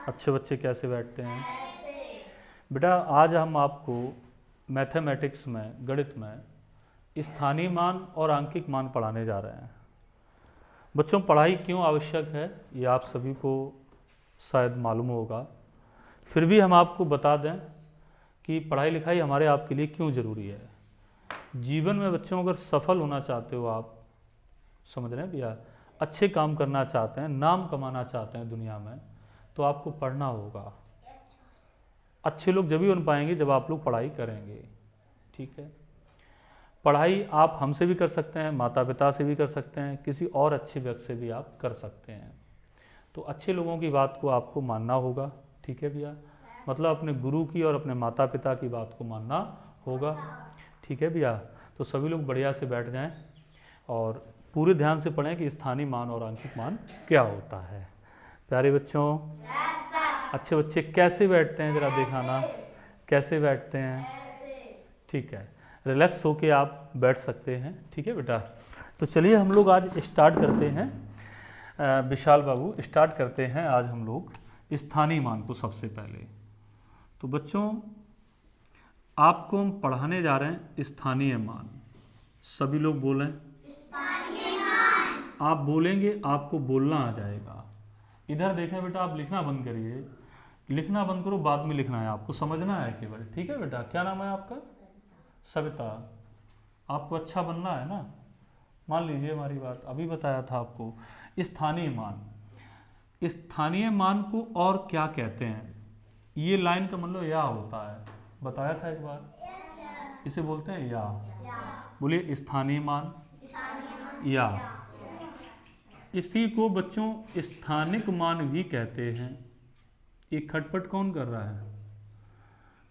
अच्छे बच्चे कैसे बैठते हैं? बेटा आज हम आपको मैथमेटिक्स में, गणित में स्थानीय मान और आंकिक मान पढ़ाने जा रहे हैं। बच्चों पढ़ाई क्यों आवश्यक है ये आप सभी को शायद मालूम होगा, फिर भी हम आपको बता दें कि पढ़ाई लिखाई हमारे आपके लिए क्यों ज़रूरी है। जीवन में बच्चों अगर सफल होना चाहते हो, आप समझ रहे हैं भैया, अच्छे काम करना चाहते हैं, नाम कमाना चाहते हैं दुनिया में, तो आपको पढ़ना होगा। अच्छे लोग जब ही बन पाएंगे जब आप लोग पढ़ाई करेंगे। ठीक है, पढ़ाई आप हमसे भी कर सकते हैं, माता पिता से भी कर सकते हैं, किसी और अच्छे व्यक्ति से भी आप कर सकते हैं। तो अच्छे लोगों की बात को आपको मानना होगा। ठीक है भैया, मतलब अपने गुरु की और अपने माता पिता की बात को मानना होगा। ठीक है भैया, तो सभी लोग बढ़िया से बैठ जाएं और पूरे ध्यान से पढ़ें कि स्थानीय मान और आंशिक मान क्या होता है। प्यारे बच्चों, अच्छे बच्चे कैसे बैठते हैं जरा दिखाना, कैसे बैठते हैं? ठीक है, रिलैक्स होके आप बैठ सकते हैं। ठीक है बेटा, तो चलिए हम लोग आज स्टार्ट करते हैं। विशाल बाबू स्टार्ट करते हैं आज हम लोग स्थानीय मान को। सबसे पहले तो बच्चों आपको हम पढ़ाने जा रहे हैं स्थानीय मान। सभी लोग बोलें स्थानीय मान। आप बोलेंगे आपको बोलना आ जाएगा। इधर देखें बेटा, आप लिखना बंद करिए, लिखना बंद करो, बाद में लिखना है, आपको समझना है केवल। ठीक है बेटा, क्या नाम है आपका? सविता। आपको अच्छा बनना है ना, मान लीजिए हमारी बात। अभी बताया था आपको स्थानीय मान। स्थानीय मान को और क्या कहते हैं? ये लाइन का मतलब या होता है, बताया था एक बार। इसे बोलते हैं या। बोलिए स्थानीय मान या। इसी को बच्चों स्थानिक मान भी कहते हैं। ये खटपट कौन कर रहा है?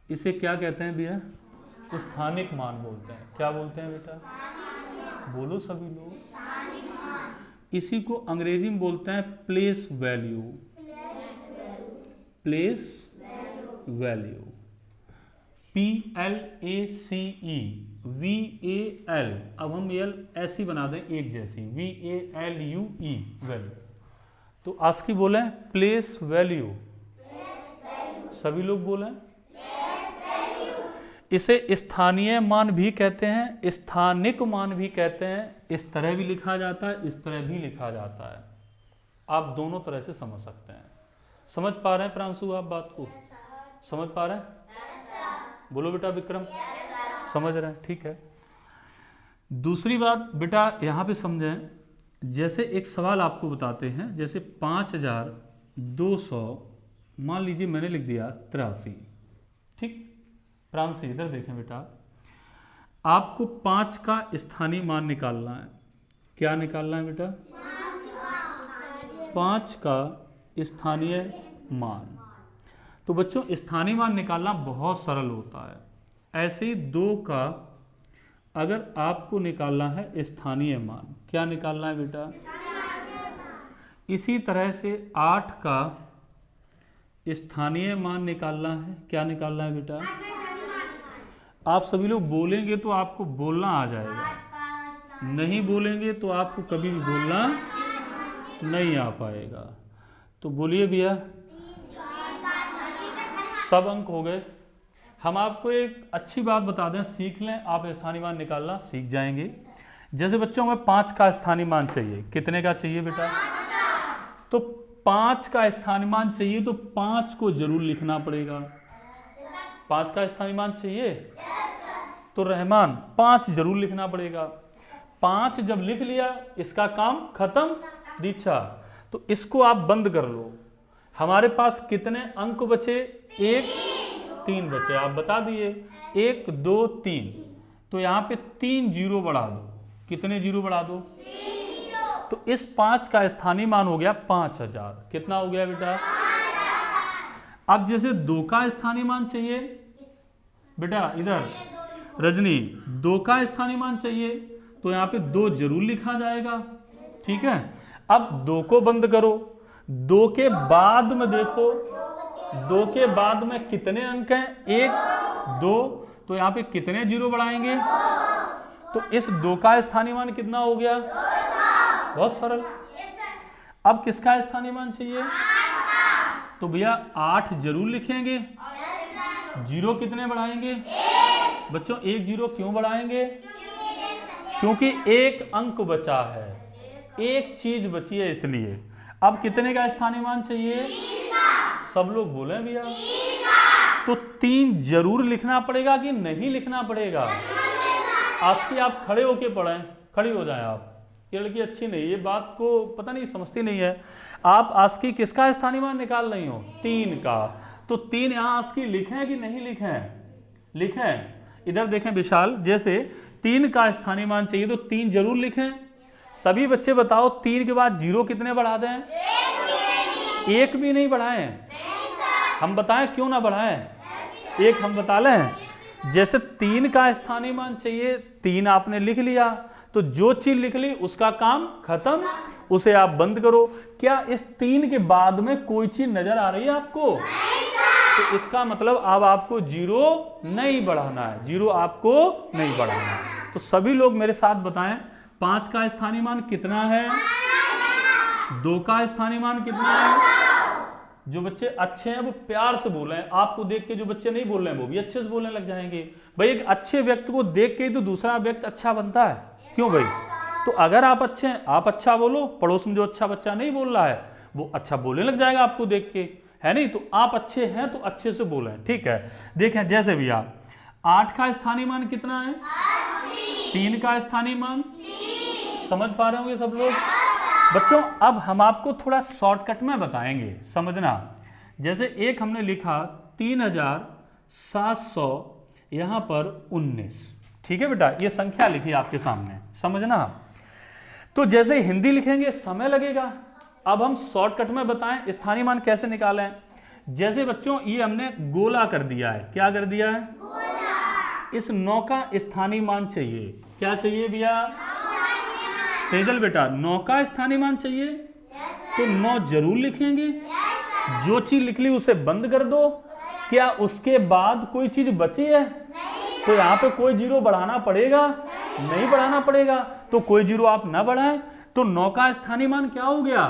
इसे क्या कहते हैं भैया? स्थानिक मान बोलते हैं। क्या बोलते हैं बेटा? बोलो सभी लोग। इसी को अंग्रेजी में बोलते हैं place value. Place value, PLACE VAL। अब हम एल ऐसी बना दें एक जैसी, VALUE वैल्यू। तो आस्की बोले प्लेस वैल्यू। सभी लोग बोले। इसे स्थानीय मान भी कहते हैं, स्थानिक मान भी कहते हैं। इस तरह भी लिखा जाता है, इस तरह भी लिखा जाता है। आप दोनों तरह से समझ सकते हैं। समझ पा रहे हैं प्रांशु? आप बात को समझ पा रहे हैं? बोलो बेटा विक्रम। समझ रहे हैं? ठीक है। दूसरी बात बेटा यहाँ पे समझें, जैसे एक सवाल आपको बताते हैं, जैसे 5200 मान लीजिए मैंने लिख दिया 83। ठीक, प्रांत से इधर देखें बेटा, आपको 5 का स्थानीय मान निकालना है। क्या निकालना है बेटा? 5 का स्थानीय मान। तो बच्चों स्थानीय मान निकालना बहुत सरल होता है। ऐसे ही 2 का अगर आपको निकालना है स्थानीय मान, क्या निकालना है बेटा? इसी तरह से 8 का स्थानीय मान निकालना है। क्या निकालना है बेटा? आप सभी लोग बोलेंगे तो आपको बोलना आ जाएगा, नहीं बोलेंगे तो आपको कभी भी बोलना नहीं आ पाएगा। तो बोलिए भैया, सब अंक हो गए। हम आपको एक अच्छी बात बता दें, सीख लें, आप स्थानीय मान निकालना सीख जाएंगे। जैसे बच्चों में 5 का स्थानीय मान चाहिए। कितने का चाहिए बेटा? तो 5 का स्थानीय मान चाहिए तो 5 को जरूर लिखना पड़ेगा। 5 का स्थानीय मान चाहिए तो रहमान 5 जरूर लिखना पड़ेगा। 5 जब लिख लिया इसका काम खत्म दीक्षा। तो इसको आप बंद कर लो। हमारे पास कितने अंक बचे? 1 3 बचे। आप बता दिए 1 2 3। तो यहाँ पे 3 जीरो बढ़ा दो। कितने जीरो बढ़ा दो? 3। तो इस 5 का स्थानीय मान हो गया 5000। कितना हो गया बेटा? अब जैसे 2 का स्थानीय मान चाहिए बेटा, इधर रजनी 2 का स्थानीय मान चाहिए तो यहाँ पे 2 जरूर लिखा जाएगा। ठीक है, अब 2 को बंद करो। 2 के बाद में देखो, 2 के बाद में कितने अंक हैं? 1 2। तो यहाँ पे कितने जीरो बढ़ाएंगे? तो इस 2 का स्थानीय मान कितना हो गया? बहुत सरल। अब किसका स्थानीय मान चाहिए? तो भैया 8 जरूर लिखेंगे। जीरो कितने बढ़ाएंगे बच्चों? 1 जीरो क्यों बढ़ाएंगे? क्योंकि एक अंक बचा है, एक चीज बची है इसलिए। अब कितने का स्थानीय मान चाहिए? सब लोग बोले भैया। तो 3 जरूर लिखना पड़ेगा कि नहीं लिखना पड़ेगा? आस्की आप खड़े होके पढ़ें, खड़ी हो जाएं आप। ये लड़की अच्छी नहीं, ये बात को पता नहीं समझती नहीं है। आप आस्की किसका स्थानीय मान निकाल रही हो? 3 का। तो 3 यहाँ आस्की लिखें कि नहीं लिखें? लिखें। इधर देखें विशाल, जैसे 3 का स्थानीय मान चाहिए तो 3 जरूर लिखें। सभी बच्चे बताओ 3 के बाद जीरो कितने बढ़ा दें? एक भी नहीं बढ़ाएं। हम बताएं क्यों ना बढ़ाएं? एक हम बता लें। जैसे 3 का स्थानीय मान चाहिए, 3 आपने लिख लिया, तो जो चीज लिख ली उसका काम खत्म, उसे आप बंद करो। क्या इस 3 के बाद में कोई चीज नजर आ रही है आपको? तो इसका मतलब अब आपको जीरो नहीं बढ़ाना है, जीरो आपको नहीं बढ़ाना है। तो सभी लोग मेरे साथ बताएं 5 का स्थानीय मान कितना है? 2 का स्थानीय मान कितना है? जो बच्चे अच्छे हैं वो प्यार से बोल रहे हैं, आपको देख के जो बच्चे नहीं बोल रहे हैं वो भी अच्छे से बोलने लग जाएंगे। भाई एक अच्छे व्यक्ति को देख के ही तो दूसरा व्यक्ति अच्छा बनता है, क्यों भाई? तो अगर आप अच्छे हैं आप अच्छा बोलो, पड़ोस में जो अच्छा बच्चा नहीं बोल रहा है वो अच्छा बोलने लग जाएगा आपको देख के, है नहीं? तो आप अच्छे हैं तो अच्छे से बोलें, ठीक है? देखें जैसे भी आप 8 का स्थानीय मान कितना है? 3 का स्थानीय मान समझ पा रहे होंगे सब लोग? बच्चों अब हम आपको थोड़ा शॉर्टकट में बताएंगे, समझना। जैसे एक हमने लिखा 3700 यहां पर 19, ठीक है बेटा? ये संख्या लिखी आपके सामने, समझना। तो जैसे हिंदी लिखेंगे समय लगेगा। अब हम शॉर्टकट में बताएं स्थानीय मान कैसे निकालें। जैसे बच्चों ये हमने गोला कर दिया है, क्या कर दिया है? गोला। इस 9 का स्थानीय मान चाहिए, क्या चाहिए भैया? सेजल बेटा 9 का स्थानीय मान चाहिए, तो 9 जरूर लिखेंगे। जो चीज लिख ली उसे बंद कर दो। क्या उसके बाद कोई चीज बची है? तो यहाँ पे कोई जीरो बढ़ाना पड़ेगा? नहीं बढ़ाना पड़ेगा, तो कोई जीरो आप ना बढ़ाएं। तो 9 का स्थानीय मान क्या हो गया?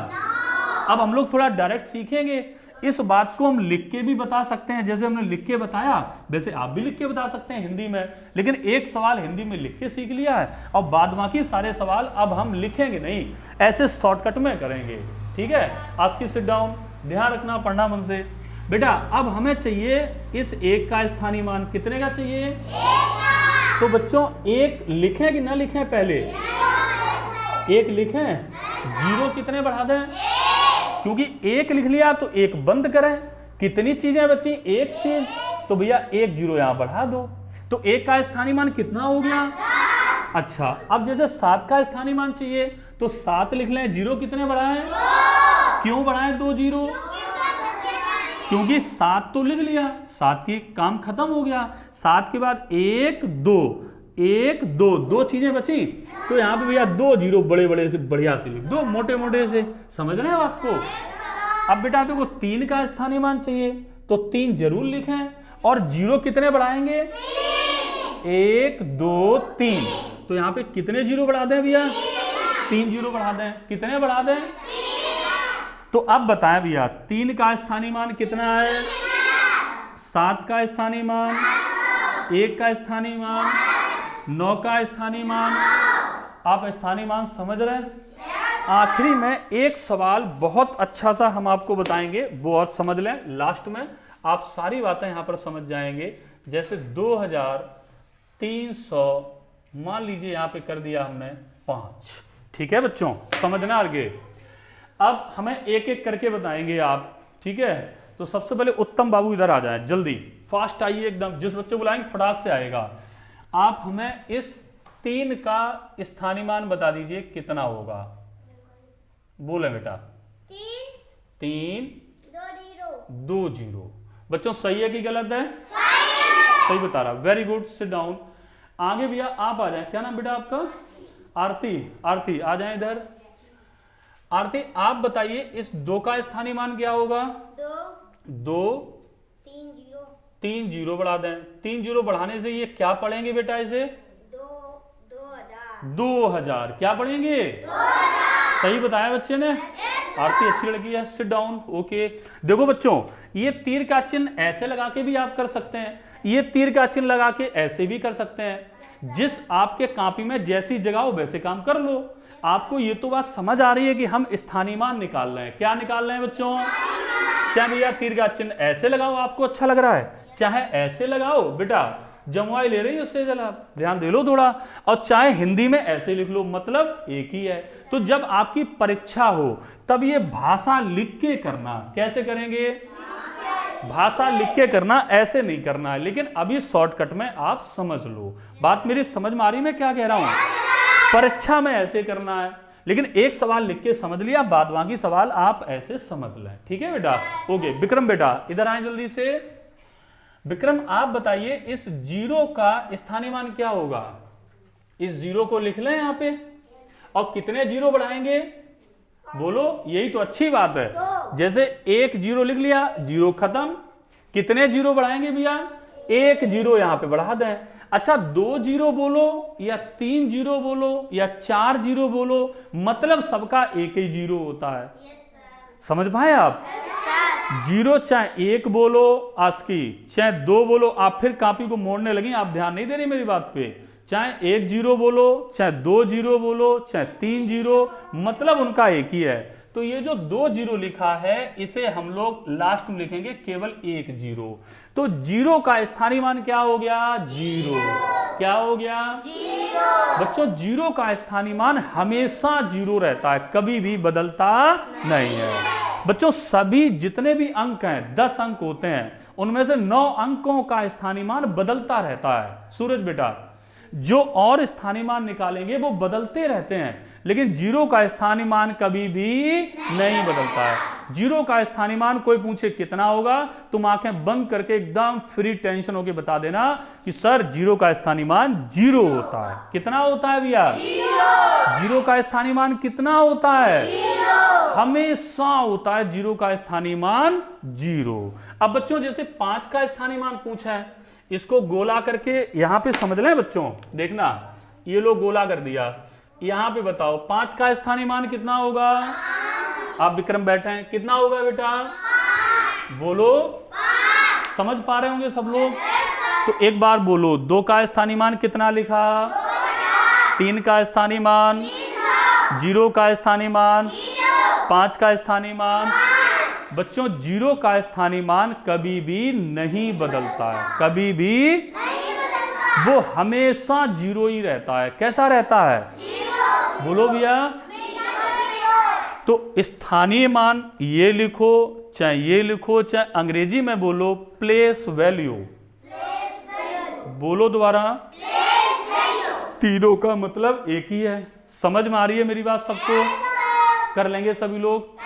अब हम लोग थोड़ा डायरेक्ट सीखेंगे। इस बात को हम लिख के भी बता सकते हैं, जैसे हमने लिख के बताया वैसे आप भी लिख के बता सकते हैं हिंदी में। लेकिन एक सवाल हिंदी में लिख के सीख लिया है और बाद बाकी सारे सवाल अब हम लिखेंगे नहीं, ऐसे शॉर्टकट में करेंगे, ठीक है? आज की सिट डाउन, ध्यान रखना, पढ़ना मन से। बेटा अब हमें चाहिए इस 1 का स्थानीय मान कितने का चाहिए? तो बच्चों 1 लिखें कि ना लिखें? पहले 1 लिखें। जीरो कितने बढ़ा दें? क्योंकि 1 लिख लिया तो 1 बंद करें। कितनी चीजें बची? एक चीज। तो भैया 1 जीरो यहां बढ़ा दो। तो 1 का स्थानीय मान कितना हो गया? अच्छा अब जैसे 7 का स्थानीय मान चाहिए तो 7 लिख लें। जीरो कितने बढ़ाएं? क्यों बढ़ाएं 2 जीरो? क्योंकि 7 तो लिख लिया, 7 की काम खत्म हो गया। 7 के बाद 1 2 1 2 2 चीजें बची, तो यहाँ पे भैया 2 जीरो बड़े बड़े से बढ़िया से लिख दो, मोटे मोटे से। समझ रहे हैं बात को? अब बेटा देखो 3 का स्थानीय मान चाहिए तो 3 जरूर लिखें। और जीरो कितने बढ़ाएंगे? 1 2 3। तो यहाँ पे कितने जीरो बढ़ा दें भैया? 3 जीरो बढ़ा दें। कितने बढ़ा दें? तो अब बताएं भैया 3 का स्थानीय मान कितना है? 7 का स्थानीय मान, 1 का स्थानीय मान, 9 का स्थानीय मान। आप स्थानीय मान समझ रहे हैं? आखिरी में एक सवाल बहुत अच्छा सा हम आपको बताएंगे, बहुत समझ लें। लास्ट में आप सारी बातें यहां पर समझ जाएंगे। जैसे 2300 मान लीजिए यहां पे कर दिया हमने 5, ठीक है बच्चों? समझना आगे। अब हमें एक एक करके बताएंगे आप, ठीक है? तो सबसे पहले उत्तम बाबू इधर आ जाए, जल्दी फास्ट आइए एकदम। जिस बच्चे को बुलाएंगे फटाक से आएगा। आप हमें इस 3 का स्थानीय मान बता दीजिए कितना होगा। बोले बेटा। 3 2 जीरो। बच्चों सही है कि गलत है? सही बता रहा। Very good, sit down. आगे भैया आप आ जाएं। क्या नाम बेटा आपका? आरती। आरती आ जाएं इधर। आरती आप बताइए इस 2 का स्थानीय मान क्या होगा? 2 3 जीरो बढ़ा दें। 3 जीरो बढ़ाने से ये क्या पढ़ेंगे बेटा? इसे 2000 क्या पढ़ेंगे? 2000। सही बताया बच्चे ने? आरती अच्छी लड़की है, सिट डाउन, ओके। देखो बच्चों, ये तीर का चिन्ह ऐसे लगा के भी आप कर सकते हैं, ये तीर का चिन्ह लगा के ऐसे भी कर सकते हैं। जिस आपके कॉपी में जैसी जगह हो वैसे काम कर लो। आपको ये तो बात समझ आ रही है कि हम स्थानीय मान निकाल रहे हैं। क्या निकाल रहे हैं बच्चों? चाहे भैया तीर का चिन्ह ऐसे लगाओ, आपको अच्छा लग रहा है, चाहे ऐसे लगाओ, बेटा जमुआई ले रही है उससे जरा ध्यान दे लो थोड़ा, और चाहे हिंदी में ऐसे लिख लो, मतलब एक ही है। तो जब आपकी परीक्षा हो तब ये भाषा लिख के करना। कैसे करेंगे? भाषा लिख के करना, ऐसे नहीं करना है। लेकिन अभी शॉर्टकट में आप समझ लो, बात मेरी समझ में आ रही, मैं क्या कह रहा हूं? परीक्षा में ऐसे करना है, लेकिन एक सवाल लिख के समझ लिया, बाद बाकी सवाल आप ऐसे समझ लें। ठीक है बेटा, ओके। विक्रम बेटा इधर आए जल्दी से। विक्रम आप बताइए, इस जीरो का स्थानीय मान क्या होगा? इस जीरो को लिख लें यहाँ पे, और कितने जीरो बढ़ाएंगे? बोलो, यही तो अच्छी बात है। जैसे एक जीरो लिख लिया, जीरो खत्म। कितने जीरो बढ़ाएंगे भैया? एक जीरो यहां पे बढ़ा दें। अच्छा, 2 जीरो बोलो या 3 जीरो बोलो या 4 जीरो बोलो, मतलब सबका एक ही जीरो होता है। समझ पाए आप? जीरो चाहे 1 बोलो आस्की, चाहे 2 बोलो, आप फिर कॉपी को मोड़ने लगी, आप ध्यान नहीं दे रही मेरी बात पे। चाहे 1 जीरो बोलो, चाहे 2 जीरो बोलो, चाहे 3 जीरो, मतलब उनका एक ही है। तो ये जो 2 जीरो लिखा है, इसे हम लोग लास्ट में लिखेंगे केवल 1 जीरो। तो जीरो का स्थानीय मान क्या हो गया? जीरो। क्या हो गया? जीरो। बच्चों, जीरो का स्थानीय मान हमेशा जीरो रहता है, कभी भी बदलता नहीं है। बच्चों, सभी जितने भी अंक हैं, 10 अंक होते हैं, उनमें से 9 अंकों का स्थानीय मान बदलता रहता है। सूरज बेटा, जो और स्थानीय मान निकालेंगे वो बदलते रहते हैं, लेकिन जीरो का स्थानीय मान कभी भी नहीं बदलता है। जीरो का स्थानीय मान कोई पूछे कितना होगा, तुम आंखें बंद करके एकदम फ्री टेंशन होके बता देना कि सर जीरो का स्थानीय मान जीरो होता है। कितना होता है भैया? जीरो का स्थानीय मान कितना होता है? हमेशा होता है जीरो का स्थानीय मान जीरो। अब बच्चों, जैसे 5 का स्थानीय मान पूछा है, इसको गोला करके यहां पे समझ लें बच्चों। देखना, ये लोग गोला कर दिया, यहां पे बताओ 5 का स्थानीय मान कितना होगा? आप विक्रम बैठे हैं, कितना होगा बेटा? बोलो, समझ पा रहे होंगे सब लोग? तो एक बार बोलो, 2 का स्थानीय मान कितना लिखा? 3 का स्थानीय मान, 0 का स्थानीय मान, 5 का स्थानीय मान। बच्चों, जीरो का स्थानीय मान कभी भी नहीं बदलता है, कभी भी नहीं बदलता। वो हमेशा जीरो ही रहता है। कैसा रहता है? जीरो। बोलो भैया। तो स्थानीय मान ये लिखो, चाहे ये लिखो, चाहे अंग्रेजी में बोलो प्लेस वैल्यू। बोलो दोबारा। तीनों का मतलब एक ही है। समझ में आ रही है मेरी बात सबको? कर लेंगे सभी लोग।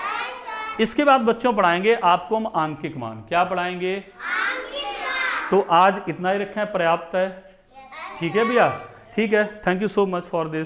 इसके बाद बच्चों पढ़ाएंगे आपको हम आंकिक मान। क्या पढ़ाएंगे? तो आज इतना ही रखें, पर्याप्त है। ठीक है भैया? ठीक है, thank you so much for this.